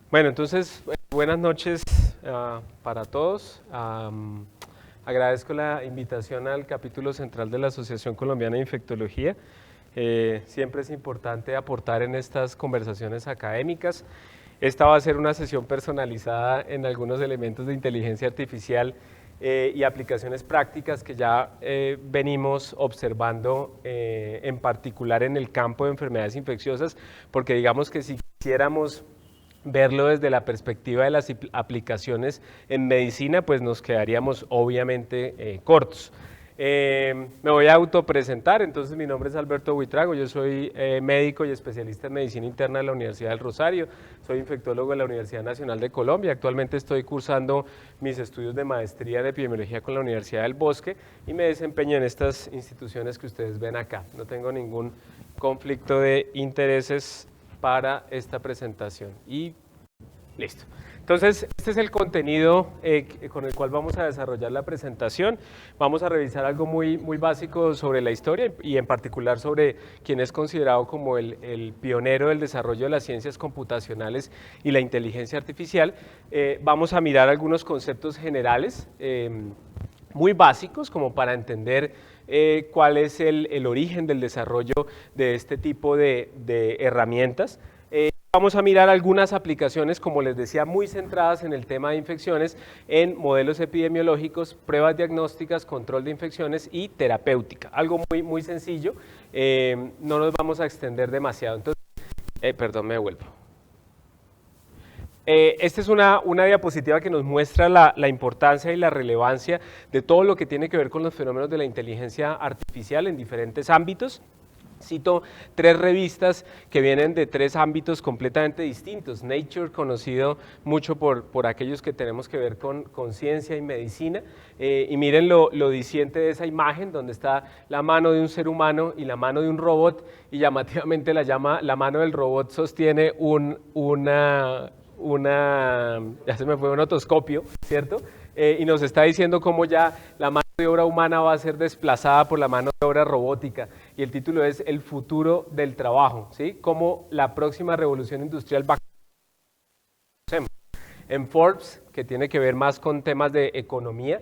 Bueno, entonces, buenas noches para todos. Agradezco la invitación al capítulo central de la Asociación Colombiana de Infectología. Siempre es importante aportar en estas conversaciones académicas. Esta va a ser una sesión personalizada en algunos elementos de inteligencia artificial y aplicaciones prácticas que ya venimos observando en particular en el campo de enfermedades infecciosas, porque digamos que si quisiéramos verlo desde la perspectiva de las aplicaciones en medicina, pues nos quedaríamos obviamente cortos. Me voy a autopresentar, entonces mi nombre es Alberto Buitrago, yo soy médico y especialista en medicina interna de la Universidad del Rosario, soy infectólogo de la Universidad Nacional de Colombia, actualmente estoy cursando mis estudios de maestría en epidemiología con la Universidad del Bosque y me desempeño en estas instituciones que ustedes ven acá. No tengo ningún conflicto de intereses para esta presentación y listo. Entonces, este es el contenido con el cual vamos a desarrollar la presentación. Vamos a revisar algo muy básico sobre la historia y en particular sobre quien es considerado como el pionero del desarrollo de las ciencias computacionales y la inteligencia artificial. Vamos a mirar algunos conceptos generales muy básicos como para entender cuál es el origen del desarrollo de este tipo de herramientas. Vamos a mirar algunas aplicaciones, como les decía, muy centradas en el tema de infecciones, en modelos epidemiológicos, pruebas diagnósticas, control de infecciones y terapéutica. Algo muy sencillo, no nos vamos a extender demasiado. Entonces, perdón, me devuelvo. Esta es una diapositiva que nos muestra la importancia y la relevancia de todo lo que tiene que ver con los fenómenos de la inteligencia artificial en diferentes ámbitos. Cito 3 revistas que vienen de 3 ámbitos completamente distintos. Nature, conocido mucho por aquellos que tenemos que ver con ciencia y medicina, y miren lo diciente de esa imagen, donde está la mano de un ser humano y la mano de un robot, y llamativamente la mano del robot sostiene ya se me fue, un otoscopio, ¿cierto? Y nos está diciendo cómo ya la mano de obra humana va a ser desplazada por la mano de obra robótica, y el título es El futuro del trabajo, ¿sí? Cómo la próxima revolución industrial va a ser. En Forbes, que tiene que ver más con temas de economía,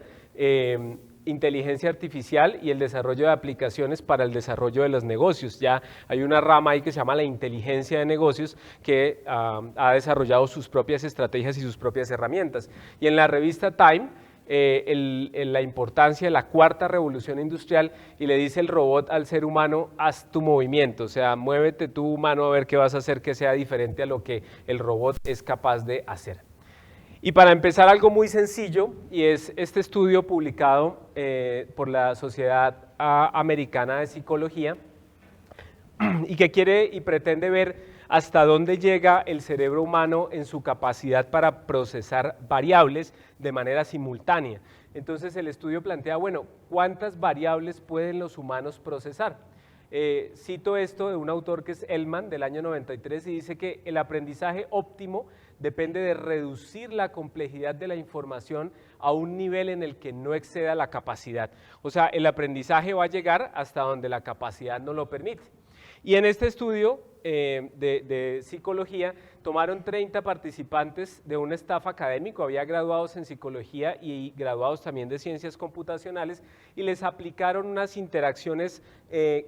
inteligencia artificial y el desarrollo de aplicaciones para el desarrollo de los negocios. Ya hay una rama ahí que se llama la inteligencia de negocios que ha desarrollado sus propias estrategias y sus propias herramientas. Y en la revista Time, la importancia de la 4ª revolución industrial, y le dice el robot al ser humano: haz tu movimiento, o sea, muévete tú humano a ver qué vas a hacer que sea diferente a lo que el robot es capaz de hacer. Y para empezar, algo muy sencillo, y es este estudio publicado por la Sociedad Americana de Psicología, y que quiere y pretende ver hasta dónde llega el cerebro humano en su capacidad para procesar variables de manera simultánea. Entonces el estudio plantea, bueno, ¿cuántas variables pueden los humanos procesar? Cito esto de un autor que es Ellman, del año 93, y dice que el aprendizaje óptimo depende de reducir la complejidad de la información a un nivel en el que no exceda la capacidad. O sea, el aprendizaje va a llegar hasta donde la capacidad no lo permite. Y en este estudio de psicología tomaron 30 participantes de un staff académico, había graduados en psicología y graduados también de ciencias computacionales, y les aplicaron unas interacciones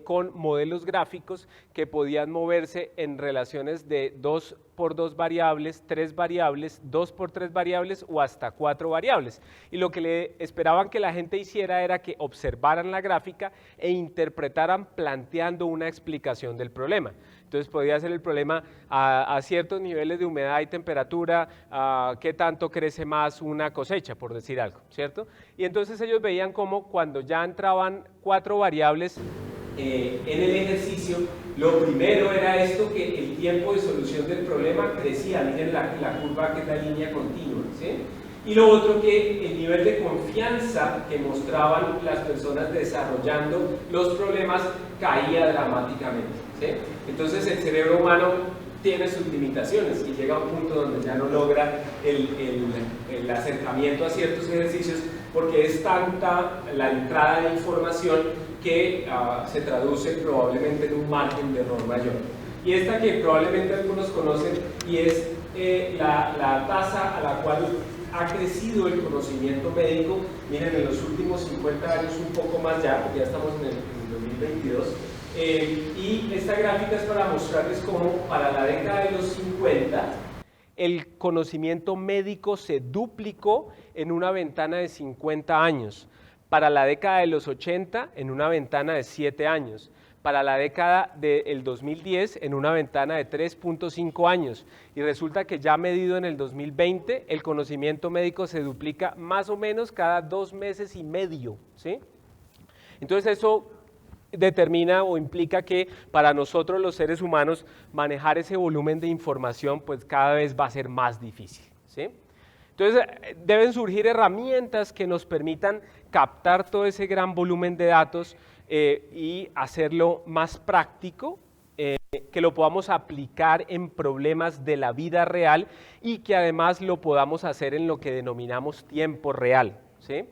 con modelos gráficos que podían moverse en relaciones de 2 por 2 variables, 3 variables, 2 por 3 variables o hasta 4 variables. Y lo que le esperaban que la gente hiciera era que observaran la gráfica e interpretaran planteando una explicación del problema. Entonces podía ser el problema a ciertos niveles de humedad y temperatura, qué tanto crece más una cosecha, por decir algo, ¿cierto? Y entonces ellos veían cómo cuando ya entraban 4 variables en el ejercicio, lo primero era esto, que el tiempo de solución del problema crecía. Miren la curva, que es la línea continua, ¿sí? Y lo otro, que el nivel de confianza que mostraban las personas desarrollando los problemas caía dramáticamente, ¿sí? Entonces el cerebro humano tiene sus limitaciones y llega a un punto donde ya no logra el acercamiento a ciertos ejercicios, porque es tanta la entrada de información que se traduce probablemente en un margen de error mayor. Y esta que probablemente algunos conocen, y es la tasa a la cual ha crecido el conocimiento médico. Miren, en los últimos 50 años un poco más ya, porque ya estamos en el 2022, y esta gráfica es para mostrarles cómo para la década de los 50 el conocimiento médico se duplicó en una ventana de 50 años, para la década de los 80 en una ventana de 7 años, para la década del 2010 en una ventana de 3.5 años, y resulta que ya medido en el 2020 el conocimiento médico se duplica más o menos cada 2 meses y medio, ¿sí? Entonces eso determina o implica que para nosotros los seres humanos manejar ese volumen de información pues cada vez va a ser más difícil, ¿sí? Entonces deben surgir herramientas que nos permitan captar todo ese gran volumen de datos y hacerlo más práctico, que lo podamos aplicar en problemas de la vida real y que además lo podamos hacer en lo que denominamos tiempo real, ¿sí?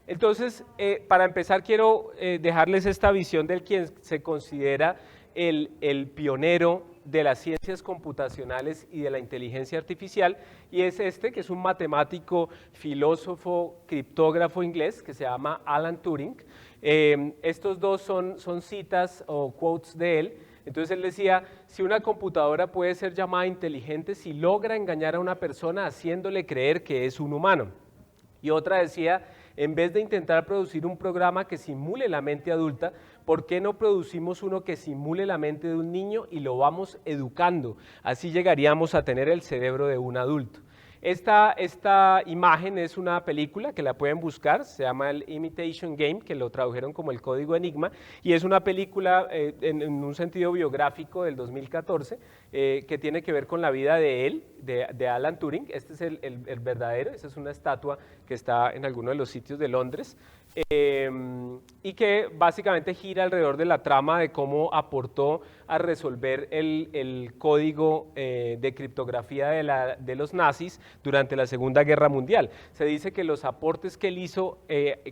Entonces, para empezar quiero dejarles esta visión del quien se considera el pionero de las ciencias computacionales y de la inteligencia artificial, y es que es un matemático, filósofo, criptógrafo inglés que se llama Alan Turing. Estos dos son citas o quotes de él. Entonces él decía, si una computadora puede ser llamada inteligente si logra engañar a una persona haciéndole creer que es un humano. Y otra decía, en vez de intentar producir un programa que simule la mente adulta, ¿por qué no producimos uno que simule la mente de un niño y lo vamos educando? Así llegaríamos a tener el cerebro de un adulto. Esta imagen es una película que la pueden buscar, se llama el Imitation Game, que lo tradujeron como el Código Enigma, y es una película en un sentido biográfico del 2014 que tiene que ver con la vida de él, de Alan Turing. Este es el verdadero, esa es una estatua que está en alguno de los sitios de Londres, y que básicamente gira alrededor de la trama de cómo aportó a resolver el código de criptografía de los nazis durante la Segunda Guerra Mundial. Se dice que los aportes que él hizo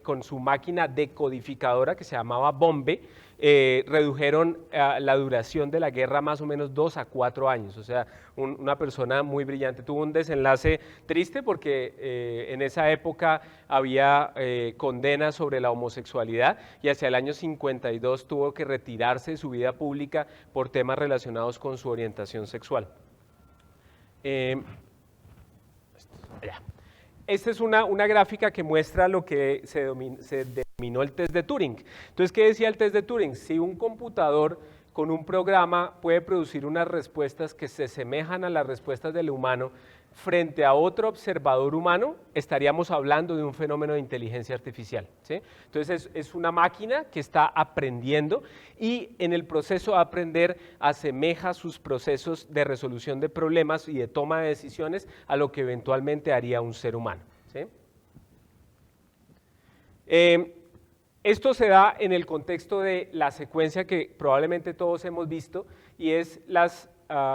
con su máquina decodificadora, que se llamaba Bombe, redujeron la duración de la guerra más o menos 2 a 4 años, o sea, una persona muy brillante. Tuvo un desenlace triste porque en esa época había condenas sobre la homosexualidad y hacia el año 52 tuvo que retirarse de su vida pública por temas relacionados con su orientación sexual. Esta es una gráfica que muestra lo que se denominó el test de Turing. Entonces, ¿qué decía el test de Turing? Si un computador con un programa puede producir unas respuestas que se asemejan a las respuestas del humano frente a otro observador humano, estaríamos hablando de un fenómeno de inteligencia artificial, ¿sí? Entonces es una máquina que está aprendiendo y en el proceso de aprender asemeja sus procesos de resolución de problemas y de toma de decisiones a lo que eventualmente haría un ser humano, ¿sí? Esto se da en el contexto de la secuencia que probablemente todos hemos visto y es las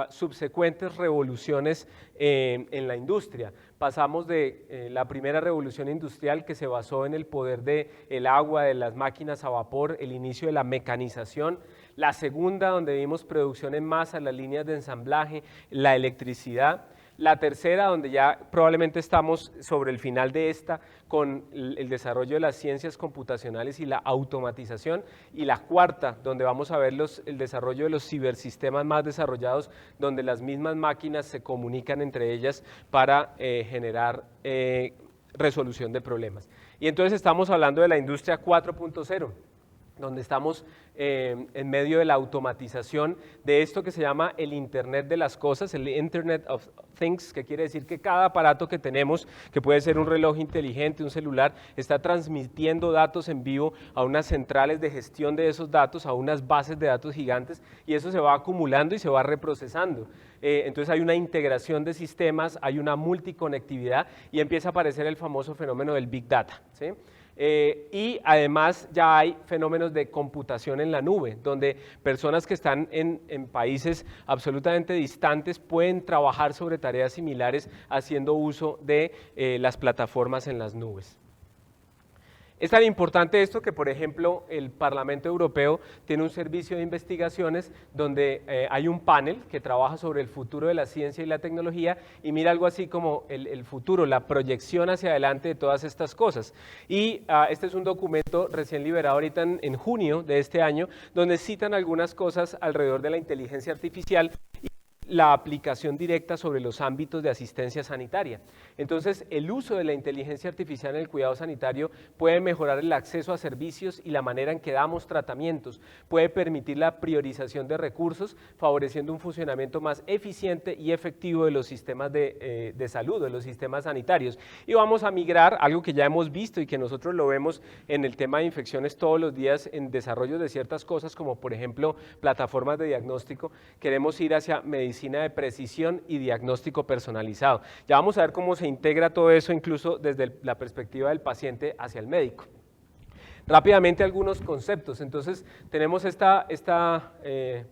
subsecuentes revoluciones en la industria. Pasamos de la primera revolución industrial que se basó en el poder del agua, de las máquinas a vapor, el inicio de la mecanización, la segunda donde vimos producción en masa, las líneas de ensamblaje, la electricidad. La tercera, donde ya probablemente estamos sobre el final de esta, con el desarrollo de las ciencias computacionales y la automatización. Y la cuarta, donde vamos a ver el desarrollo de los cibersistemas más desarrollados, donde las mismas máquinas se comunican entre ellas para generar resolución de problemas. Y entonces estamos hablando de la industria 4.0. donde estamos en medio de la automatización de esto que se llama el Internet de las cosas, el Internet of Things, que quiere decir que cada aparato que tenemos, que puede ser un reloj inteligente, un celular, está transmitiendo datos en vivo a unas centrales de gestión de esos datos, a unas bases de datos gigantes, y eso se va acumulando y se va reprocesando. Entonces hay una integración de sistemas, hay una multiconectividad y empieza a aparecer el famoso fenómeno del Big Data, ¿sí? Y además ya hay fenómenos de computación en la nube, donde personas que están en países absolutamente distantes pueden trabajar sobre tareas similares haciendo uso de las plataformas en las nubes. Es tan importante esto que, por ejemplo, el Parlamento Europeo tiene un servicio de investigaciones donde hay un panel que trabaja sobre el futuro de la ciencia y la tecnología y mira algo así como el futuro, la proyección hacia adelante de todas estas cosas. Y este es un documento recién liberado ahorita en junio de este año, donde citan algunas cosas alrededor de la inteligencia artificial y la aplicación directa sobre los ámbitos de asistencia sanitaria. Entonces, el uso de la inteligencia artificial en el cuidado sanitario puede mejorar el acceso a servicios y la manera en que damos tratamientos, puede permitir la priorización de recursos, favoreciendo un funcionamiento más eficiente y efectivo de los sistemas de salud, de los sistemas sanitarios. Y vamos a migrar, algo que ya hemos visto y que nosotros lo vemos en el tema de infecciones todos los días, en desarrollo de ciertas cosas, como por ejemplo, plataformas de diagnóstico. Queremos ir hacia medicina de precisión y diagnóstico personalizado. Ya vamos a ver cómo se integra todo eso incluso desde la perspectiva del paciente hacia el médico. Rápidamente algunos conceptos. Entonces tenemos esta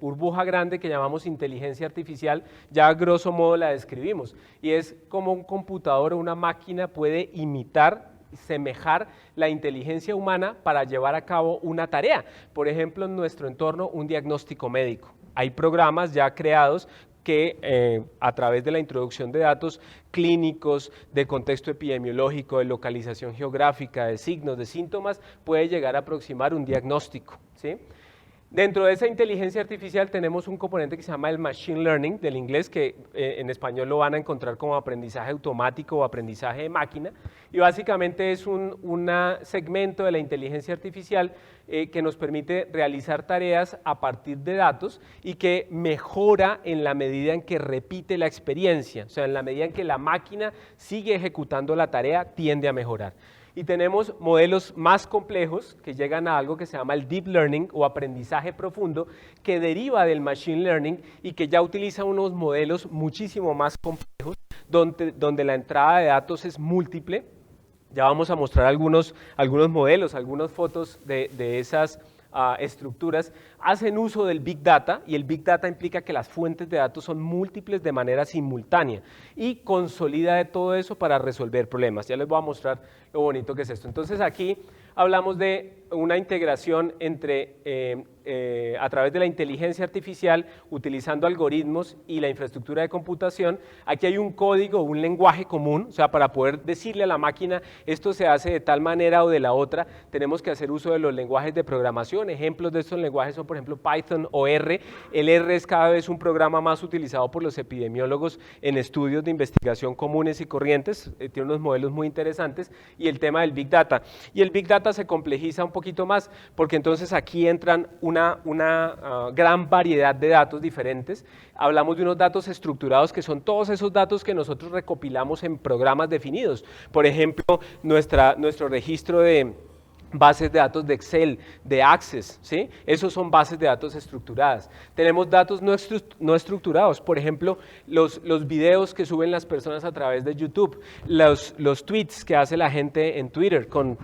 burbuja grande que llamamos inteligencia artificial, ya a grosso modo la describimos, y es como un computador o una máquina puede imitar, semejar la inteligencia humana para llevar a cabo una tarea. Por ejemplo, en nuestro entorno, un diagnóstico médico. Hay programas ya creados que a través de la introducción de datos clínicos, de contexto epidemiológico, de localización geográfica, de signos, de síntomas, puede llegar a aproximar un diagnóstico, ¿sí? Dentro de esa inteligencia artificial tenemos un componente que se llama el Machine Learning, del inglés, que en español lo van a encontrar como aprendizaje automático o aprendizaje de máquina, y básicamente es un segmento de la inteligencia artificial que nos permite realizar tareas a partir de datos y que mejora en la medida en que repite la experiencia, o sea, en la medida en que la máquina sigue ejecutando la tarea, tiende a mejorar. Y tenemos modelos más complejos que llegan a algo que se llama el Deep Learning o aprendizaje profundo, que deriva del Machine Learning y que ya utiliza unos modelos muchísimo más complejos, donde la entrada de datos es múltiple. Ya vamos a mostrar algunos modelos, algunas fotos de esas estructuras. Hacen uso del Big Data, y el Big Data implica que las fuentes de datos son múltiples de manera simultánea y consolida de todo eso para resolver problemas. Ya les voy a mostrar lo bonito que es esto. Entonces aquí hablamos de una integración entre, a través de la inteligencia artificial, utilizando algoritmos y la infraestructura de computación. Aquí hay un código, un lenguaje común, o sea, para poder decirle a la máquina, esto se hace de tal manera o de la otra, tenemos que hacer uso de los lenguajes de programación. Ejemplos de estos lenguajes son, por ejemplo, Python o R. El R es cada vez un programa más utilizado por los epidemiólogos en estudios de investigación comunes y corrientes, tiene unos modelos muy interesantes, y el tema del Big Data. Y el Big Data se complejiza un poquito más, porque entonces aquí entran una gran variedad de datos diferentes. Hablamos de unos datos estructurados que son todos esos datos que nosotros recopilamos en programas definidos. Por ejemplo, nuestro registro de bases de datos de Excel, de Access, ¿sí? Esos son bases de datos estructuradas. Tenemos datos no estructurados, por ejemplo, los videos que suben las personas a través de YouTube, los tweets que hace la gente en Twitter con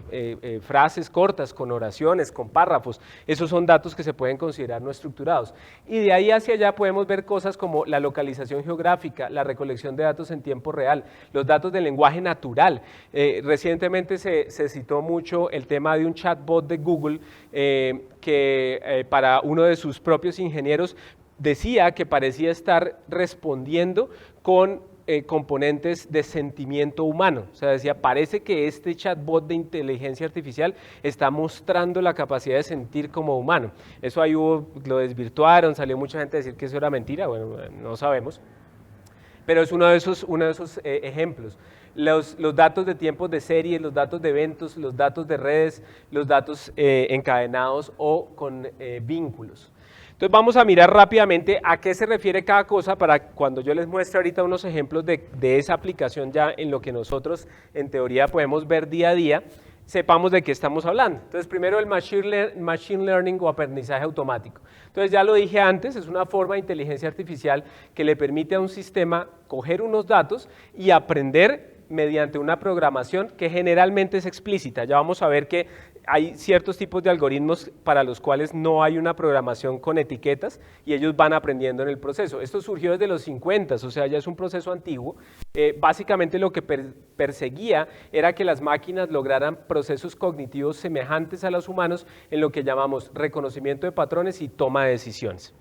frases cortas, con oraciones, con párrafos. Esos son datos que se pueden considerar no estructurados. Y de ahí hacia allá podemos ver cosas como la localización geográfica, la recolección de datos en tiempo real, los datos del lenguaje natural. Recientemente se citó mucho el tema de un chatbot de Google que para uno de sus propios ingenieros decía que parecía estar respondiendo con componentes de sentimiento humano. O sea, decía, parece que este chatbot de inteligencia artificial está mostrando la capacidad de sentir como humano. Eso ahí lo desvirtuaron, salió mucha gente a decir que eso era mentira, bueno, no sabemos. Pero es uno de esos ejemplos. Los datos de tiempos de serie, los datos de eventos, los datos de redes, los datos encadenados o con vínculos. Entonces vamos a mirar rápidamente a qué se refiere cada cosa para cuando yo les muestre ahorita unos ejemplos de esa aplicación ya en lo que nosotros en teoría podemos ver día a día, sepamos de qué estamos hablando. Entonces, primero el Machine Learning o aprendizaje automático. Entonces, ya lo dije antes, es una forma de inteligencia artificial que le permite a un sistema coger unos datos y aprender mediante una programación que generalmente es explícita. Ya vamos a ver que hay ciertos tipos de algoritmos para los cuales no hay una programación con etiquetas y ellos van aprendiendo en el proceso. Esto surgió desde los 50, o sea, ya es un proceso antiguo. Básicamente lo que perseguía era que las máquinas lograran procesos cognitivos semejantes a los humanos en lo que llamamos reconocimiento de patrones y toma de decisiones.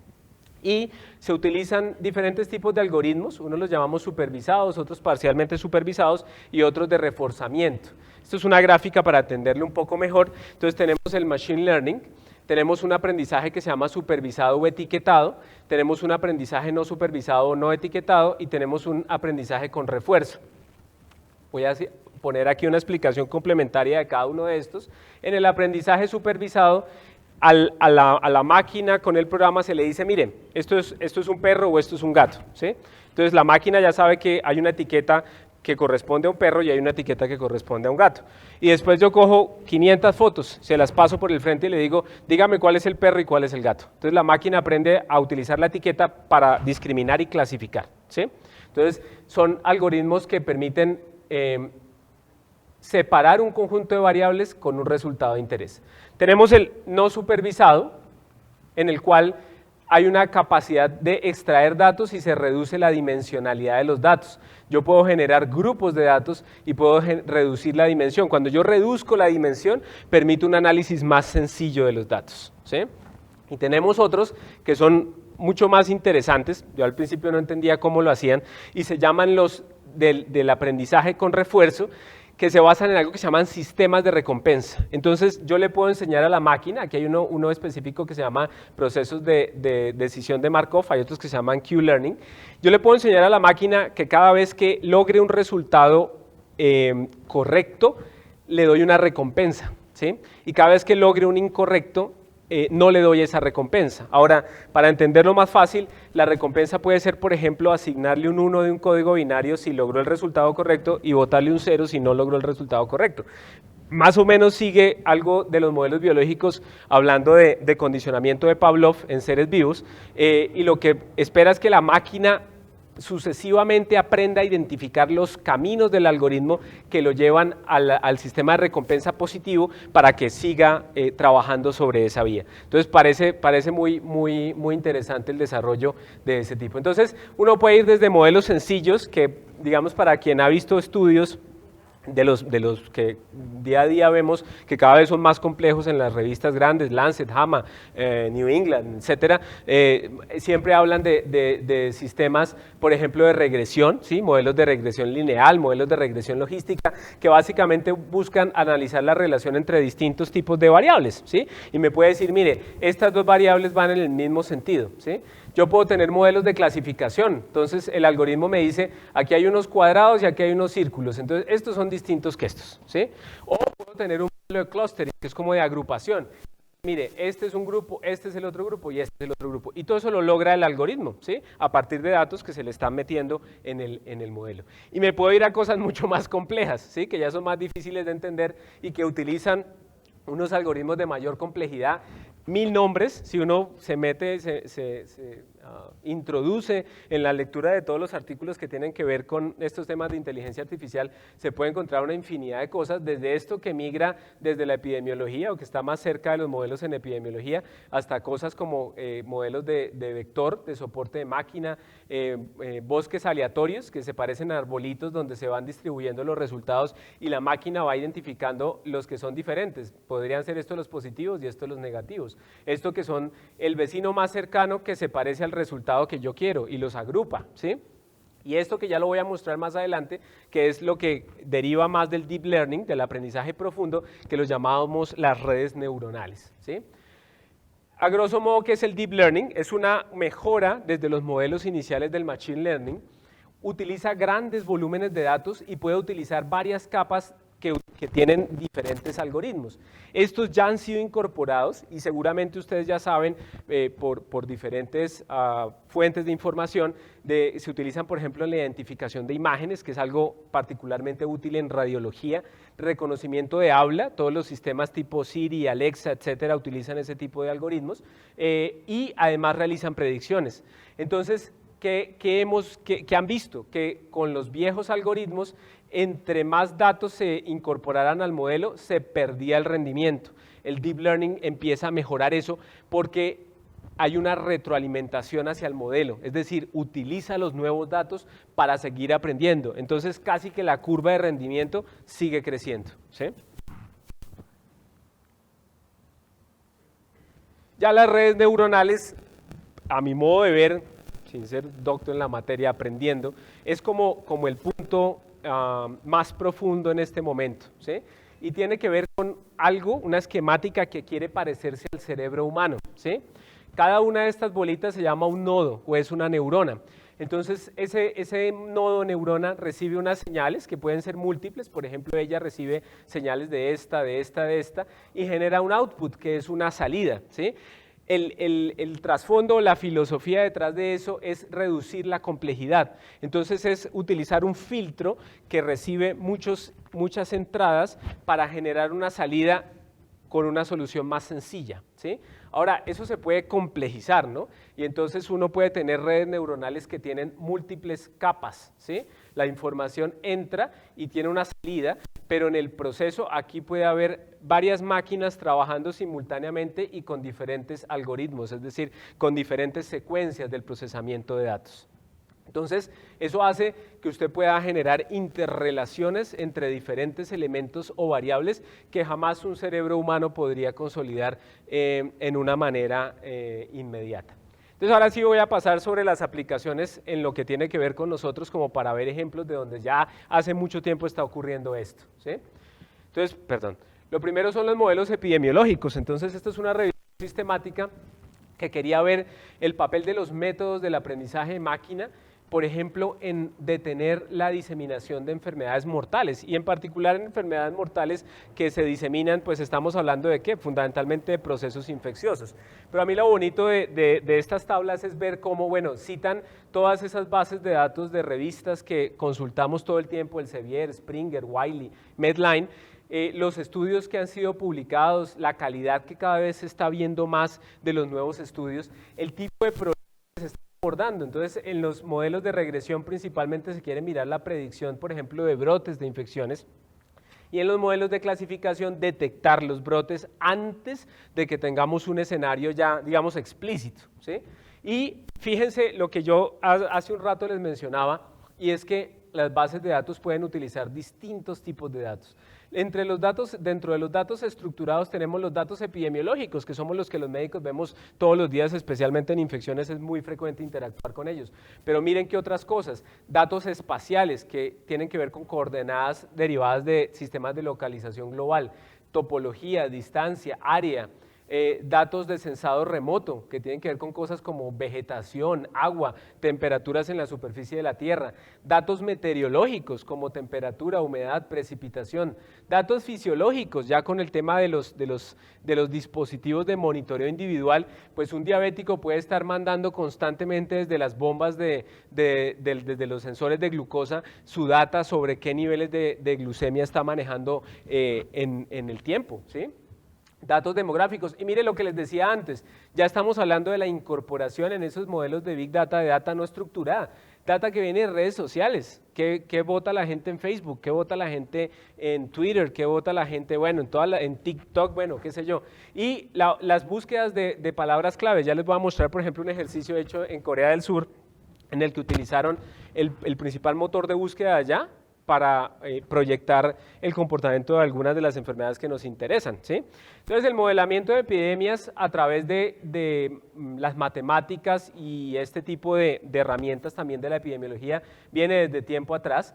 Y se utilizan diferentes tipos de algoritmos, unos los llamamos supervisados, otros parcialmente supervisados y otros de reforzamiento. Esto es una gráfica para entenderlo un poco mejor. Entonces tenemos el machine learning, tenemos un aprendizaje que se llama supervisado o etiquetado, tenemos un aprendizaje no supervisado o no etiquetado y tenemos un aprendizaje con refuerzo. Voy a poner aquí una explicación complementaria de cada uno de estos. En el aprendizaje supervisado, a la máquina con el programa se le dice, miren, esto es un perro o esto es un gato, ¿sí? Entonces la máquina ya sabe que hay una etiqueta que corresponde a un perro y hay una etiqueta que corresponde a un gato. Y después yo cojo 500 fotos, se las paso por el frente y le digo, dígame cuál es el perro y cuál es el gato. Entonces la máquina aprende a utilizar la etiqueta para discriminar y clasificar, ¿sí? Entonces son algoritmos que permiten separar un conjunto de variables con un resultado de interés. Tenemos el no supervisado, en el cual hay una capacidad de extraer datos y se reduce la dimensionalidad de los datos. Yo puedo generar grupos de datos y puedo reducir la dimensión. Cuando yo reduzco la dimensión, permite un análisis más sencillo de los datos, ¿sí? Y tenemos otros que son mucho más interesantes, yo al principio no entendía cómo lo hacían, y se llaman los del aprendizaje con refuerzo, que se basan en algo que se llaman sistemas de recompensa. Entonces yo le puedo enseñar a la máquina, aquí hay uno específico que se llama procesos de decisión de Markov, hay otros que se llaman Q-Learning. Yo le puedo enseñar a la máquina que cada vez que logre un resultado correcto, le doy una recompensa, ¿sí? Y cada vez que logre un incorrecto, no le doy esa recompensa. Ahora, para entenderlo más fácil, la recompensa puede ser, por ejemplo, asignarle un 1 de un código binario si logró el resultado correcto y botarle un 0 si no logró el resultado correcto. Más o menos sigue algo de los modelos biológicos hablando de condicionamiento de Pavlov en seres vivos, y lo que espera es que la máquina sucesivamente aprenda a identificar los caminos del algoritmo que lo llevan al sistema de recompensa positivo para que siga trabajando sobre esa vía. Entonces parece muy interesante el desarrollo de ese tipo. Entonces uno puede ir desde modelos sencillos que, digamos, para quien ha visto estudios de los que día a día vemos que cada vez son más complejos en las revistas grandes, Lancet, JAMA, New England, etcétera, siempre hablan de sistemas, por ejemplo, de regresión, ¿sí? Modelos de regresión lineal, modelos de regresión logística, que básicamente buscan analizar la relación entre distintos tipos de variables, ¿sí? Y me puede decir, mire, estas dos variables van en el mismo sentido, ¿sí? Yo puedo tener modelos de clasificación, entonces el algoritmo me dice, aquí hay unos cuadrados y aquí hay unos círculos, entonces estos son distintos que estos, ¿sí? O puedo tener un modelo de clustering, que es como de agrupación. Mire, este es un grupo, este es el otro grupo y este es el otro grupo. Y todo eso lo logra el algoritmo, ¿sí? A partir de datos que se le están metiendo en el modelo. Y me puedo ir a cosas mucho más complejas, ¿sí? Que ya son más difíciles de entender y que utilizan unos algoritmos de mayor complejidad, 1000 nombres. Si uno se mete, introduce en la lectura de todos los artículos que tienen que ver con estos temas de inteligencia artificial, se puede encontrar una infinidad de cosas, desde esto que migra desde la epidemiología o que está más cerca de los modelos en epidemiología, hasta cosas como modelos de vector, de soporte de máquina, bosques aleatorios que se parecen a arbolitos donde se van distribuyendo los resultados y la máquina va identificando los que son diferentes. Podrían ser estos los positivos y estos los negativos. Esto que son el vecino más cercano que se parece al resultado que yo quiero y los agrupa, ¿sí? Y esto que ya lo voy a mostrar más adelante, que es lo que deriva más del deep learning, del aprendizaje profundo, que lo llamamos las redes neuronales, ¿sí? A grosso modo, ¿qué es el deep learning? Es una mejora desde los modelos iniciales del machine learning, utiliza grandes volúmenes de datos y puede utilizar varias capas que tienen diferentes algoritmos. Estos ya han sido incorporados y seguramente ustedes ya saben por diferentes fuentes de información, se utilizan por ejemplo en la identificación de imágenes, que es algo particularmente útil en radiología, reconocimiento de habla, todos los sistemas tipo Siri, Alexa, etcétera, utilizan ese tipo de algoritmos y además realizan predicciones. Entonces, ¿qué han visto? Que con los viejos algoritmos, entre más datos se incorporaran al modelo, se perdía el rendimiento. el Deep Learning empieza a mejorar eso porque hay una retroalimentación hacia el modelo, es decir, utiliza los nuevos datos para seguir aprendiendo. Entonces, casi que la curva de rendimiento sigue creciendo, ¿sí? Ya las redes neuronales, a mi modo de ver, sin ser doctor en la materia, aprendiendo, es como el punto más profundo en este momento, ¿sí? Y tiene que ver con algo, una esquemática que quiere parecerse al cerebro humano, ¿sí? Cada una de estas bolitas se llama un nodo o es una neurona. Entonces, ese nodo neurona recibe unas señales que pueden ser múltiples, por ejemplo, ella recibe señales de esta, y genera un output, que es una salida, ¿sí? El trasfondo, la filosofía detrás de eso es reducir la complejidad. Entonces, es utilizar un filtro que recibe muchas entradas para generar una salida con una solución más sencilla, ¿sí? Ahora, eso se puede complejizar, ¿no? Y entonces uno puede tener redes neuronales que tienen múltiples capas, ¿sí? La información entra y tiene una salida, pero en el proceso aquí puede haber varias máquinas trabajando simultáneamente y con diferentes algoritmos, es decir, con diferentes secuencias del procesamiento de datos. Entonces, eso hace que usted pueda generar interrelaciones entre diferentes elementos o variables que jamás un cerebro humano podría consolidar en una manera inmediata. Entonces, ahora sí voy a pasar sobre las aplicaciones en lo que tiene que ver con nosotros, como para ver ejemplos de donde ya hace mucho tiempo está ocurriendo esto, ¿sí? Entonces, lo primero son los modelos epidemiológicos. Entonces, esto es una revisión sistemática que quería ver el papel de los métodos del aprendizaje de máquina, por ejemplo, en detener la diseminación de enfermedades mortales, y en particular en enfermedades mortales que se diseminan, pues estamos hablando de ¿qué? Fundamentalmente de procesos infecciosos. Pero a mí lo bonito de estas tablas es ver cómo, bueno, citan todas esas bases de datos de revistas que consultamos todo el tiempo, Elsevier, Springer, Wiley, Medline, los estudios que han sido publicados, la calidad que cada vez se está viendo más de los nuevos estudios, el tipo de problemas que se están abordando. Entonces, en los modelos de regresión principalmente se quiere mirar la predicción, por ejemplo, de brotes de infecciones, y en los modelos de clasificación detectar los brotes antes de que tengamos un escenario ya, digamos, explícito, ¿sí? Y fíjense lo que yo hace un rato les mencionaba, y es que las bases de datos pueden utilizar distintos tipos de datos. Dentro de los datos estructurados tenemos los datos epidemiológicos, que somos los que los médicos vemos todos los días, especialmente en infecciones es muy frecuente interactuar con ellos. Pero miren qué otras cosas, datos espaciales que tienen que ver con coordenadas derivadas de sistemas de localización global, topología, distancia, área, datos de sensado remoto, que tienen que ver con cosas como vegetación, agua, temperaturas en la superficie de la Tierra, datos meteorológicos como temperatura, humedad, precipitación, datos fisiológicos, ya con el tema de los dispositivos de monitoreo individual, pues un diabético puede estar mandando constantemente desde las bombas desde los sensores de glucosa su data sobre qué niveles de glucemia está manejando en el tiempo, ¿sí? Datos demográficos, y mire lo que les decía antes, ya estamos hablando de la incorporación en esos modelos de Big Data, de data no estructurada, data que viene de redes sociales, ¿qué vota la gente en Facebook? ¿Qué vota la gente en Twitter? ¿Qué vota la gente, bueno, en TikTok, bueno, qué sé yo? Y las búsquedas de palabras clave, ya les voy a mostrar, por ejemplo, un ejercicio hecho en Corea del Sur, en el que utilizaron el principal motor de búsqueda allá, para proyectar el comportamiento de algunas de las enfermedades que nos interesan, ¿sí? Entonces, el modelamiento de epidemias a través de las matemáticas y este tipo de herramientas también de la epidemiología viene desde tiempo atrás.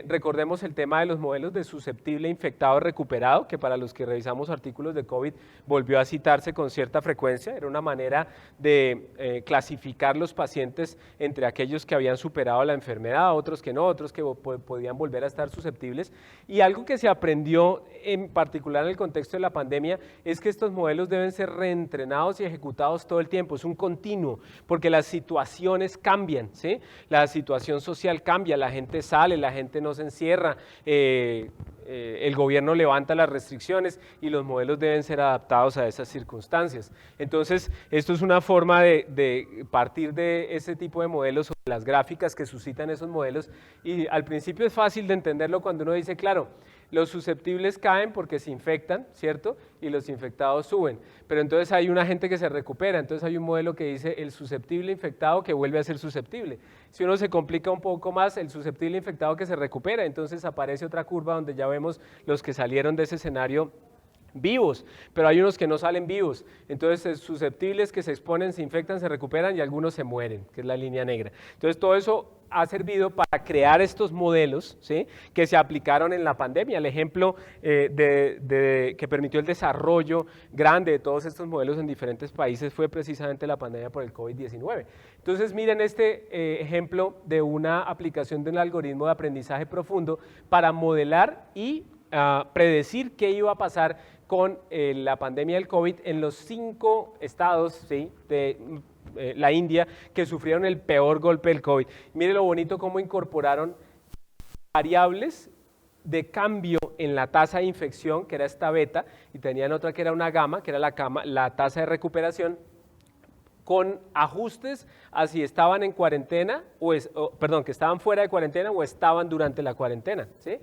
Recordemos el tema de los modelos de susceptible, infectado, recuperado, que para los que revisamos artículos de COVID volvió a citarse con cierta frecuencia. Era una manera de clasificar los pacientes entre aquellos que habían superado la enfermedad, otros que no, otros que podían volver a estar susceptibles. Y algo que se aprendió en particular en el contexto de la pandemia es que estos modelos deben ser reentrenados y ejecutados todo el tiempo. Es un continuo, porque las situaciones cambian, ¿sí? La situación social cambia, la gente sale, la gente no se encierra, el gobierno levanta las restricciones y los modelos deben ser adaptados a esas circunstancias. Entonces, esto es una forma de partir de ese tipo de modelos las gráficas que suscitan esos modelos, y al principio es fácil de entenderlo cuando uno dice, claro, los susceptibles caen porque se infectan, ¿cierto? Y los infectados suben. Pero entonces hay una gente que se recupera, entonces hay un modelo que dice el susceptible infectado que vuelve a ser susceptible. Si uno se complica un poco más, el susceptible infectado que se recupera, entonces aparece otra curva donde ya vemos los que salieron de ese escenario vivos, pero hay unos que no salen vivos, entonces susceptibles que se exponen, se infectan, se recuperan y algunos se mueren, que es la línea negra. Entonces todo eso ha servido para crear estos modelos, ¿sí?, que se aplicaron en la pandemia. El ejemplo que permitió el desarrollo grande de todos estos modelos en diferentes países fue precisamente la pandemia por el COVID-19. Entonces miren este ejemplo de una aplicación de un algoritmo de aprendizaje profundo para modelar y predecir qué iba a pasar con la pandemia del COVID en los 5 estados, ¿sí?, de la India que sufrieron el peor golpe del COVID. Mire lo bonito cómo incorporaron variables de cambio en la tasa de infección, que era esta beta, y tenían otra que era una gamma, que era la tasa de recuperación, con ajustes a si estaban en cuarentena, que estaban fuera de cuarentena o estaban durante la cuarentena, ¿sí?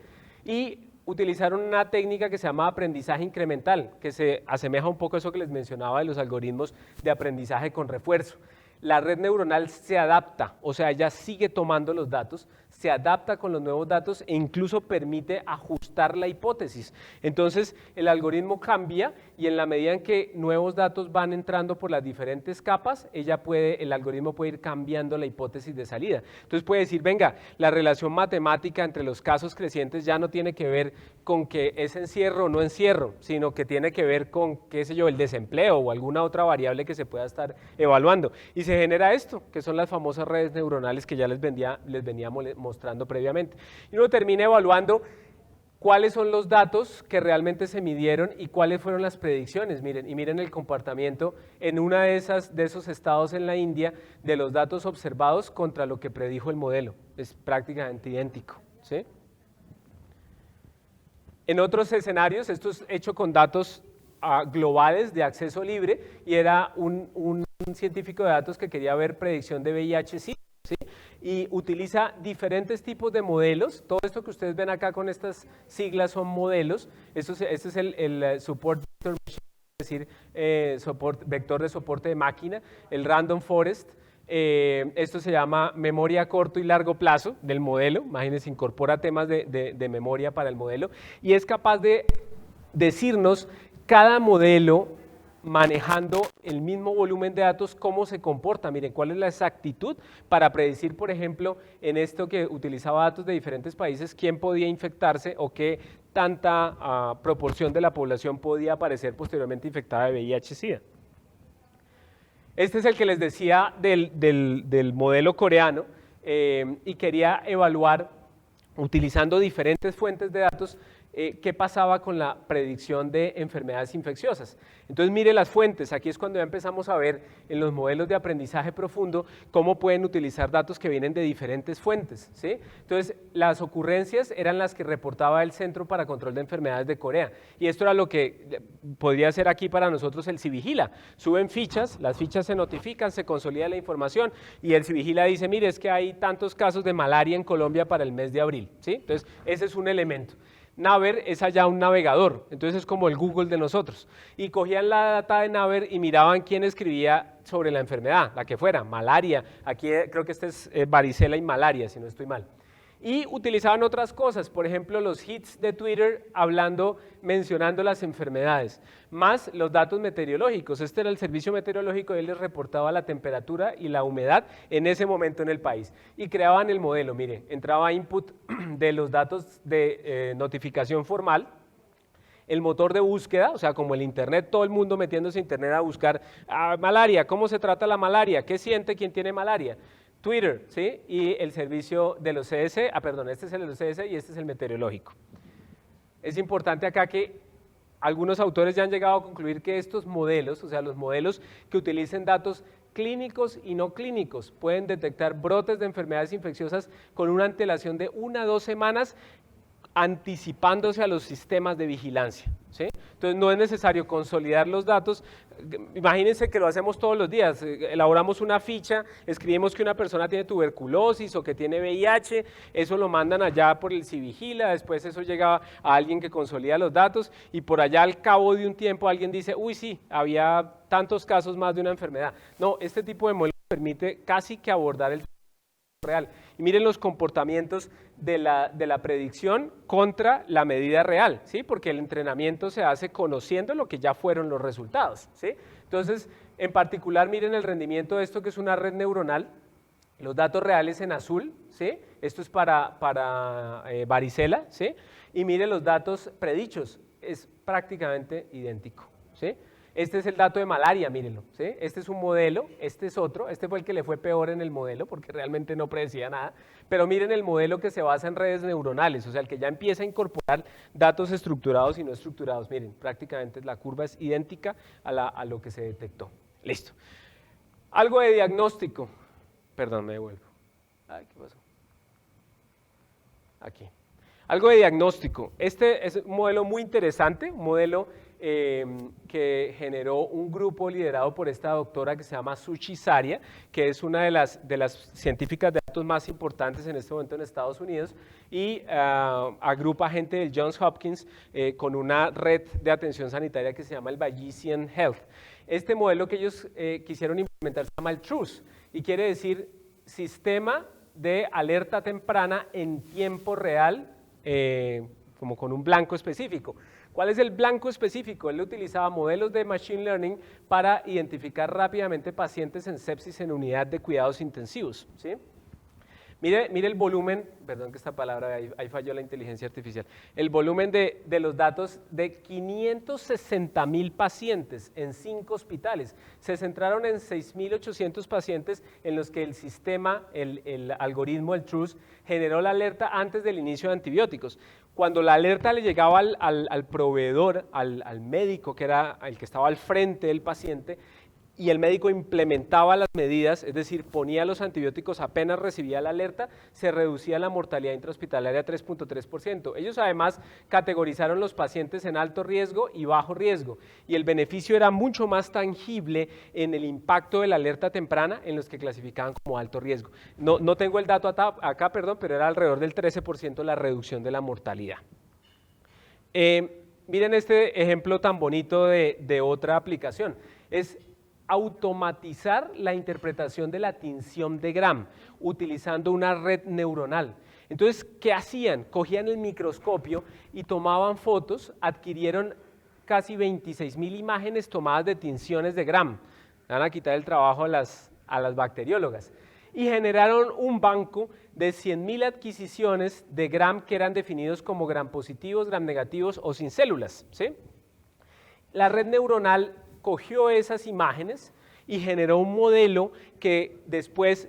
Y utilizaron una técnica que se llama aprendizaje incremental, que se asemeja un poco a eso que les mencionaba de los algoritmos de aprendizaje con refuerzo. La red neuronal se adapta, o sea, ella sigue tomando los datos, se adapta con los nuevos datos e incluso permite ajustar la hipótesis. Entonces, el algoritmo cambia y en la medida en que nuevos datos van entrando por las diferentes capas, el algoritmo puede ir cambiando la hipótesis de salida. Entonces puede decir, venga, la relación matemática entre los casos crecientes ya no tiene que ver con que es encierro o no encierro, sino que tiene que ver con, qué sé yo, el desempleo o alguna otra variable que se pueda estar evaluando. Y se genera esto, que son las famosas redes neuronales que ya les venía mostrando previamente. Y uno termina evaluando cuáles son los datos que realmente se midieron y cuáles fueron las predicciones. Miren el comportamiento en una de esos estados en la India de los datos observados contra lo que predijo el modelo. Es prácticamente idéntico, ¿sí? En otros escenarios, esto es hecho con datos globales de acceso libre, y era un científico de datos que quería ver predicción de VIH-Sida, ¿sí? Y utiliza diferentes tipos de modelos. Todo esto que ustedes ven acá con estas siglas son modelos. Este es el support vector machine, es decir, vector de soporte de máquina, el random forest. Esto se llama memoria a corto y largo plazo del modelo. Imagínense, incorpora temas de memoria para el modelo y es capaz de decirnos cada modelo manejando el mismo volumen de datos, cómo se comporta. Miren, cuál es la exactitud para predecir, por ejemplo, en esto que utilizaba datos de diferentes países, quién podía infectarse o qué tanta proporción de la población podía aparecer posteriormente infectada de VIH-Sida. Este es el que les decía del modelo coreano, y quería evaluar, utilizando diferentes fuentes de datos, qué pasaba con la predicción de enfermedades infecciosas. Entonces mire las fuentes, aquí es cuando ya empezamos a ver en los modelos de aprendizaje profundo cómo pueden utilizar datos que vienen de diferentes fuentes, ¿sí? Entonces las ocurrencias eran las que reportaba el Centro para Control de Enfermedades de Corea, y esto era lo que podría ser aquí para nosotros el Civigila. Suben fichas, las fichas se notifican, se consolida la información y el Civigila dice, mire, es que hay tantos casos de malaria en Colombia para el mes de abril, ¿sí? Entonces ese es un elemento. Naver es allá un navegador, entonces es como el Google de nosotros. Y cogían la data de Naver y miraban quién escribía sobre la enfermedad, la que fuera, malaria, aquí creo que este es varicela y malaria, si no estoy mal. Y utilizaban otras cosas, por ejemplo, los hits de Twitter mencionando las enfermedades, más los datos meteorológicos. Este era el servicio meteorológico y él les reportaba la temperatura y la humedad en ese momento en el país. Y creaban el modelo, mire, entraba input de los datos de notificación formal, el motor de búsqueda, o sea, como el internet, todo el mundo metiéndose a internet a buscar malaria, ¿cómo se trata la malaria? ¿Qué siente quien tiene malaria? Twitter, ¿sí? Y el servicio de los CS, este es el de los CS y este es el meteorológico. Es importante acá que algunos autores ya han llegado a concluir que estos modelos, o sea, los modelos que utilicen datos clínicos y no clínicos, pueden detectar brotes de enfermedades infecciosas con una antelación de 1 a 2 semanas, anticipándose a los sistemas de vigilancia, ¿sí? Entonces no es necesario consolidar los datos. Imagínense que lo hacemos todos los días, elaboramos una ficha, escribimos que una persona tiene tuberculosis o que tiene VIH, eso lo mandan allá por el Civigila, después eso llega a alguien que consolida los datos y por allá al cabo de un tiempo alguien dice, uy sí, había tantos casos más de una enfermedad. No, este tipo de modelo permite casi que abordar el real. Y miren los comportamientos de la predicción contra la medida real, ¿sí? Porque el entrenamiento se hace conociendo lo que ya fueron los resultados, ¿sí? Entonces, en particular, miren el rendimiento de esto que es una red neuronal, los datos reales en azul, ¿sí? Esto es para varicela, ¿sí? Y miren los datos predichos, es prácticamente idéntico, ¿sí? Este es el dato de malaria, mírenlo, ¿sí? Este es un modelo, este es otro, este fue el que le fue peor en el modelo porque realmente no predecía nada, pero miren el modelo que se basa en redes neuronales, o sea, el que ya empieza a incorporar datos estructurados y no estructurados, miren, prácticamente la curva es idéntica a lo que se detectó. Listo. Algo de diagnóstico, perdón, me devuelvo. Ay, ¿qué pasó? Aquí. Algo de diagnóstico. Este es un modelo muy interesante, un modelo que generó un grupo liderado por esta doctora que se llama Suchi Saria, que es una de las científicas de datos más importantes en este momento en Estados Unidos, y agrupa gente del Johns Hopkins con una red de atención sanitaria que se llama el Bayesian Health. Este modelo que ellos quisieron implementar se llama el TRUS, y quiere decir Sistema de Alerta Temprana en Tiempo Real, como con un blanco específico. ¿Cuál es el blanco específico? Él utilizaba modelos de Machine Learning para identificar rápidamente pacientes en sepsis en unidad de cuidados intensivos, ¿sí? Mire el volumen, perdón que esta palabra, ahí falló la inteligencia artificial, el volumen de los datos de 560,000 pacientes en 5 hospitales. Se centraron en 6,800 pacientes en los que el sistema, el algoritmo, el TRUS, generó la alerta antes del inicio de antibióticos. Cuando la alerta le llegaba al proveedor, al médico, que era el que estaba al frente del paciente, y el médico implementaba las medidas, es decir, ponía los antibióticos apenas recibía la alerta, se reducía la mortalidad intrahospitalaria a 3.3%. Ellos además categorizaron los pacientes en alto riesgo y bajo riesgo, y el beneficio era mucho más tangible en el impacto de la alerta temprana en los que clasificaban como alto riesgo. No tengo el dato acá, perdón, pero era alrededor del 13% la reducción de la mortalidad. Miren este ejemplo tan bonito de otra aplicación. Es automatizar la interpretación de la tinción de Gram utilizando una red neuronal. Entonces, ¿qué hacían? Cogían el microscopio y tomaban fotos, adquirieron casi 26,000 imágenes tomadas de tinciones de Gram. Van a quitar el trabajo a las bacteriólogas. Y generaron un banco de 100,000 adquisiciones de Gram que eran definidos como Gram positivos, Gram negativos o sin células, ¿sí? La red neuronal cogió esas imágenes y generó un modelo que después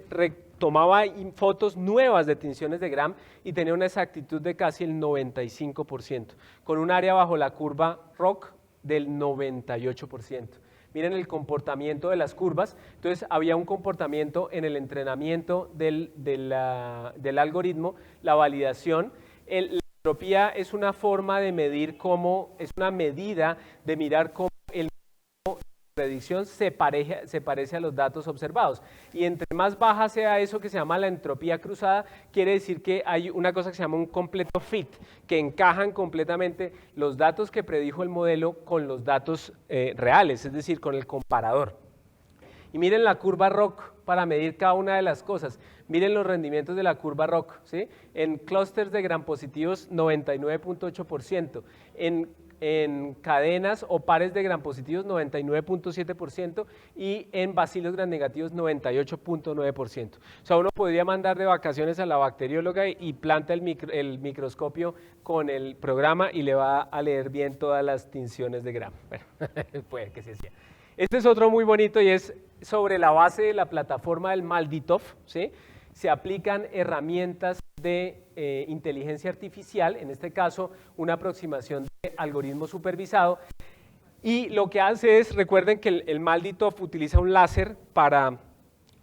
tomaba fotos nuevas de tinciones de Gram y tenía una exactitud de casi el 95%, con un área bajo la curva ROC del 98%. Miren el comportamiento de las curvas. Entonces había un comportamiento en el entrenamiento del algoritmo, la validación. La entropía es una forma de medir cómo, es una medida de mirar cómo el predicción se parece a los datos observados, y entre más baja sea eso que se llama la entropía cruzada, quiere decir que hay una cosa que se llama un completo fit, que encajan completamente los datos que predijo el modelo con los datos reales, es decir, con el comparador. Y miren la curva ROC para medir cada una de las cosas. Miren los rendimientos de la curva ROC, ¿sí? En clústeres de gram positivos 99.8%, en cadenas o pares de gram positivos 99.7% y en bacilos gram negativos 98.9%. O sea, uno podría mandar de vacaciones a la bacterióloga y planta el microscopio con el programa y le va a leer bien todas las tinciones de gram. Bueno, puede que sí sea. Este es otro muy bonito y es sobre la base de la plataforma del MALDI-TOF, ¿sí? Se aplican herramientas de inteligencia artificial, en este caso una aproximación de algoritmo supervisado, y lo que hace es, recuerden que el MALDI-TOF utiliza un láser para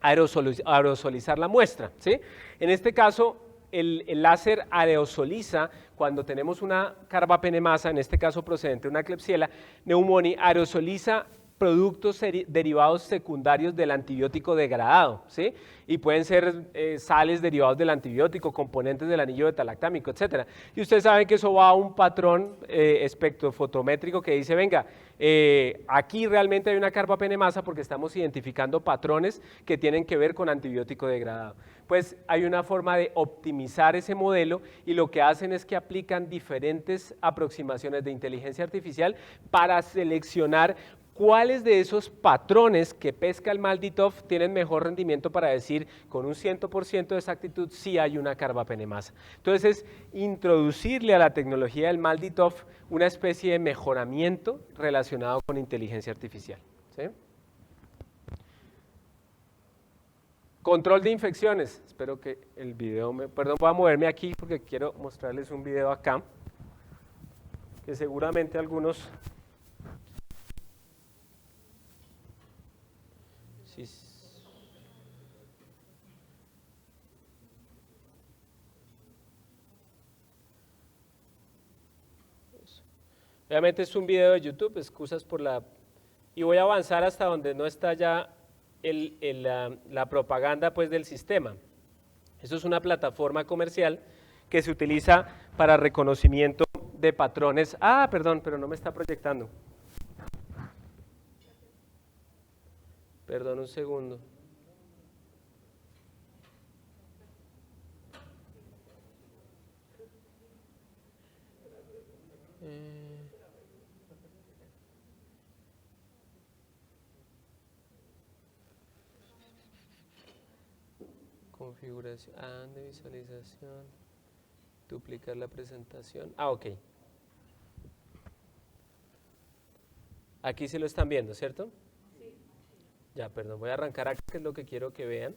aerosolizar la muestra, ¿sí? En este caso el láser aerosoliza, cuando tenemos una carbapenemasa, en este caso procedente de una Klebsiella pneumoniae, aerosoliza productos derivados secundarios del antibiótico degradado, ¿sí? Y pueden ser sales derivados del antibiótico, componentes del anillo beta-lactámico, etc. Y ustedes saben que eso va a un patrón espectrofotométrico que dice, venga, aquí realmente hay una carbapenemasa porque estamos identificando patrones que tienen que ver con antibiótico degradado. Pues hay una forma de optimizar ese modelo y lo que hacen es que aplican diferentes aproximaciones de inteligencia artificial para seleccionar cuáles de esos patrones que pesca el MALDI-TOF tienen mejor rendimiento para decir con un 100% de exactitud si hay una carbapenemasa. Entonces es introducirle a la tecnología del MALDI-TOF una especie de mejoramiento relacionado con inteligencia artificial, ¿sí? Control de infecciones. Espero que el video perdón, voy a moverme aquí porque quiero mostrarles un video acá que seguramente algunos... Sí. Obviamente es un video de YouTube, excusas por la... Y voy a avanzar hasta donde no está ya la propaganda pues, del sistema. Eso es una plataforma comercial que se utiliza para reconocimiento de patrones. Ah, perdón, pero no me está proyectando. Perdón, un segundo. Configuración, de visualización, duplicar la presentación. Ah, ok. Aquí sí lo están viendo, ¿cierto? Sí. Ya, perdón, voy a arrancar acá, que es lo que quiero que vean.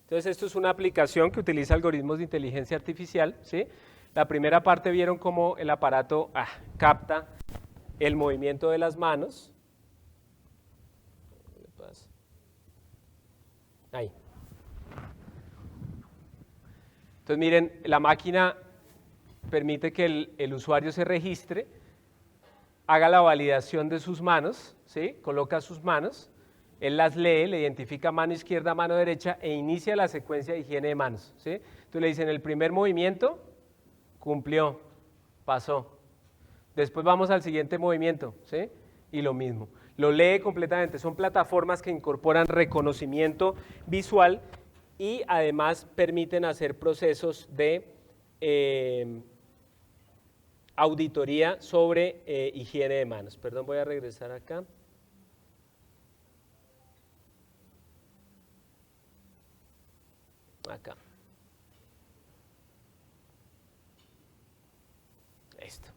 Entonces, esto es una aplicación que utiliza algoritmos de inteligencia artificial, ¿sí? La primera parte vieron cómo el aparato capta el movimiento de las manos. Ahí. Entonces, miren, la máquina permite que el usuario se registre, haga la validación de sus manos, ¿sí? Coloca sus manos, él las lee, le identifica mano izquierda, mano derecha e inicia la secuencia de higiene de manos, ¿sí? Entonces le dicen, el primer movimiento cumplió, pasó. Después vamos al siguiente movimiento, ¿sí? Y lo mismo. Lo lee completamente. Son plataformas que incorporan reconocimiento visual y además permiten hacer procesos de auditoría sobre higiene de manos. Perdón, voy a regresar acá. Acá. Esto.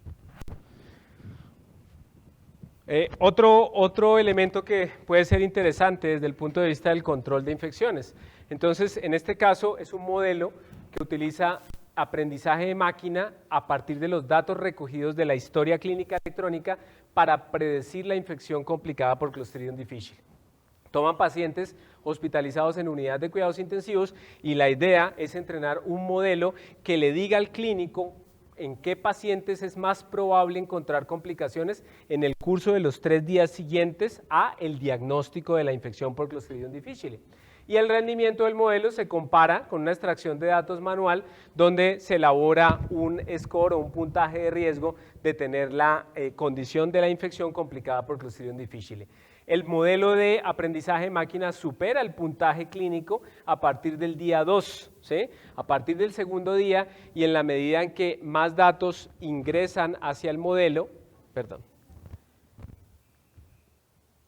Otro elemento que puede ser interesante desde el punto de vista del control de infecciones. Entonces, en este caso es un modelo que utiliza aprendizaje de máquina a partir de los datos recogidos de la historia clínica electrónica para predecir la infección complicada por Clostridium difficile. Toman pacientes hospitalizados en unidades de cuidados intensivos y la idea es entrenar un modelo que le diga al clínico en qué pacientes es más probable encontrar complicaciones en el curso de los 3 días siguientes a el diagnóstico de la infección por Clostridium difficile. Y el rendimiento del modelo se compara con una extracción de datos manual donde se elabora un score o un puntaje de riesgo de tener la condición de la infección complicada por Clostridium difficile. El modelo de aprendizaje de máquina supera el puntaje clínico a partir del día 2, ¿sí? A partir del segundo día y en la medida en que más datos ingresan hacia el modelo,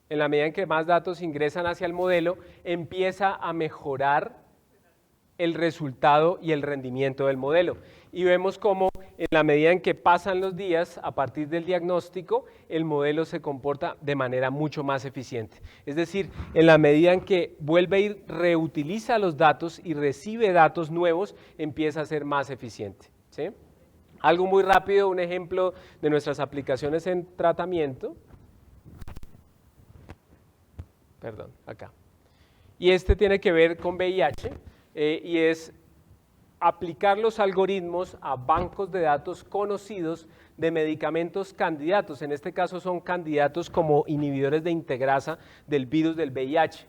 en la medida en que más datos ingresan hacia el modelo, empieza a mejorar el resultado y el rendimiento del modelo. Y vemos cómo en la medida en que pasan los días, a partir del diagnóstico, el modelo se comporta de manera mucho más eficiente. Es decir, en la medida en que vuelve y reutiliza los datos y recibe datos nuevos, empieza a ser más eficiente, ¿sí? Algo muy rápido, un ejemplo de nuestras aplicaciones en tratamiento. Perdón, acá. Y este tiene que ver con VIH y es aplicar los algoritmos a bancos de datos conocidos de medicamentos candidatos. En este caso son candidatos como inhibidores de integrasa del virus del VIH.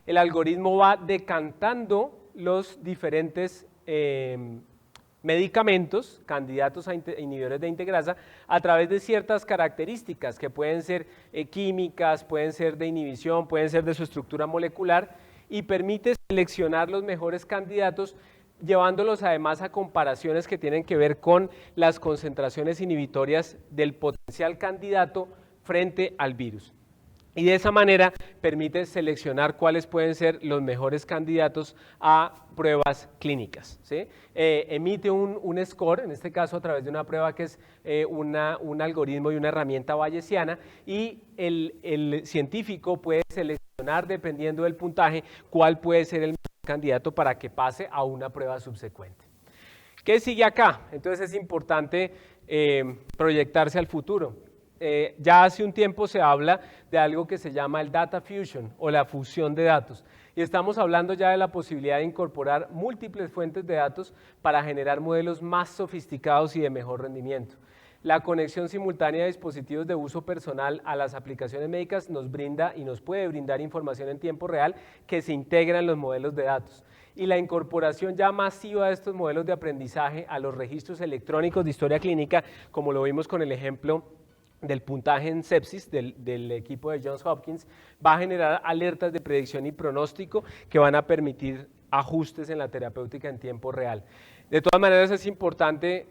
El algoritmo va decantando los diferentes medicamentos, candidatos a inhibidores de integrasa, a través de ciertas características que pueden ser químicas, pueden ser de inhibición, pueden ser de su estructura molecular, y permite seleccionar los mejores candidatos, llevándolos además a comparaciones que tienen que ver con las concentraciones inhibitorias del potencial candidato frente al virus. Y de esa manera permite seleccionar cuáles pueden ser los mejores candidatos a pruebas clínicas, ¿sí? Emite un score, en este caso a través de una prueba que es un algoritmo y una herramienta bayesiana, y el científico puede seleccionar, dependiendo del puntaje, cuál puede ser el mejor candidato para que pase a una prueba subsecuente. ¿Qué sigue acá? Entonces es importante proyectarse al futuro. Ya hace un tiempo se habla de algo que se llama el data fusion o la fusión de datos, y estamos hablando ya de la posibilidad de incorporar múltiples fuentes de datos para generar modelos más sofisticados y de mejor rendimiento. La conexión simultánea de dispositivos de uso personal a las aplicaciones médicas nos brinda y nos puede brindar información en tiempo real que se integra en los modelos de datos. Y la incorporación ya masiva de estos modelos de aprendizaje a los registros electrónicos de historia clínica, como lo vimos con el ejemplo del puntaje en sepsis del equipo de Johns Hopkins, va a generar alertas de predicción y pronóstico que van a permitir ajustes en la terapéutica en tiempo real. De todas maneras es importante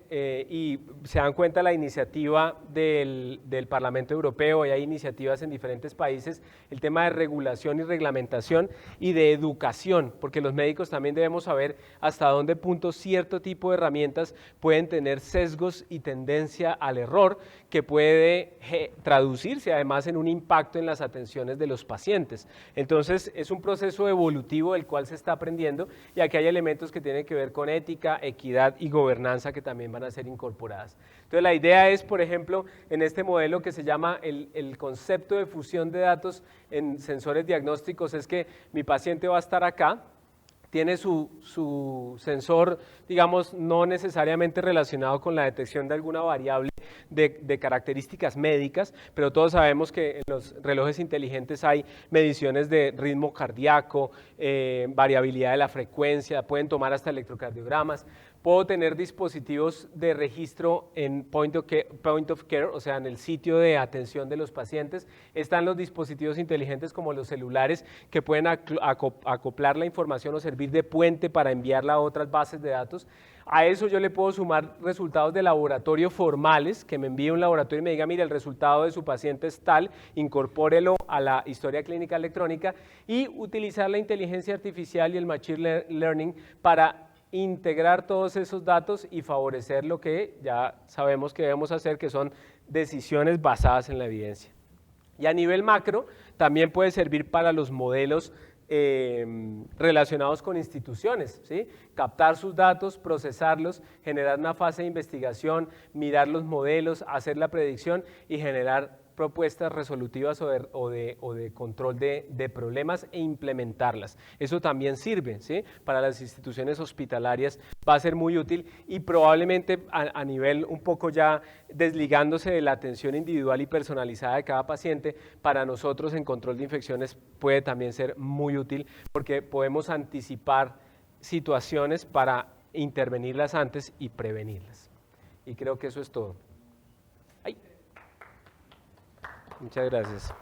y se dan cuenta la iniciativa del Parlamento Europeo, y hay iniciativas en diferentes países, el tema de regulación y reglamentación y de educación, porque los médicos también debemos saber hasta dónde punto cierto tipo de herramientas pueden tener sesgos y tendencia al error, que puede traducirse además en un impacto en las atenciones de los pacientes. Entonces es un proceso evolutivo del cual se está aprendiendo, y aquí hay elementos que tienen que ver con ética, equidad y gobernanza que también van a ser incorporadas. Entonces la idea es, por ejemplo, en este modelo que se llama el concepto de fusión de datos en sensores diagnósticos, es que mi paciente va a estar acá, tiene su sensor, digamos, no necesariamente relacionado con la detección de alguna variable de características médicas, pero todos sabemos que en los relojes inteligentes hay mediciones de ritmo cardíaco, variabilidad de la frecuencia, pueden tomar hasta electrocardiogramas. Puedo tener dispositivos de registro en point of care, o sea, en el sitio de atención de los pacientes. Están los dispositivos inteligentes como los celulares, que pueden acoplar la información o servir de puente para enviarla a otras bases de datos. A eso yo le puedo sumar resultados de laboratorio formales, que me envíe un laboratorio y me diga, mire, el resultado de su paciente es tal, incorpórelo a la historia clínica electrónica, y utilizar la inteligencia artificial y el machine learning para integrar todos esos datos y favorecer lo que ya sabemos que debemos hacer, que son decisiones basadas en la evidencia. Y a nivel macro también puede servir para los modelos relacionados con instituciones, ¿sí? Captar sus datos, procesarlos, generar una fase de investigación, mirar los modelos, hacer la predicción y generar propuestas resolutivas o de control de problemas e implementarlas. Eso también sirve, ¿sí? Para las instituciones hospitalarias, va a ser muy útil, y probablemente a nivel un poco ya desligándose de la atención individual y personalizada de cada paciente, para nosotros en control de infecciones puede también ser muy útil, porque podemos anticipar situaciones para intervenirlas antes y prevenirlas. Y creo que eso es todo. Muchas gracias.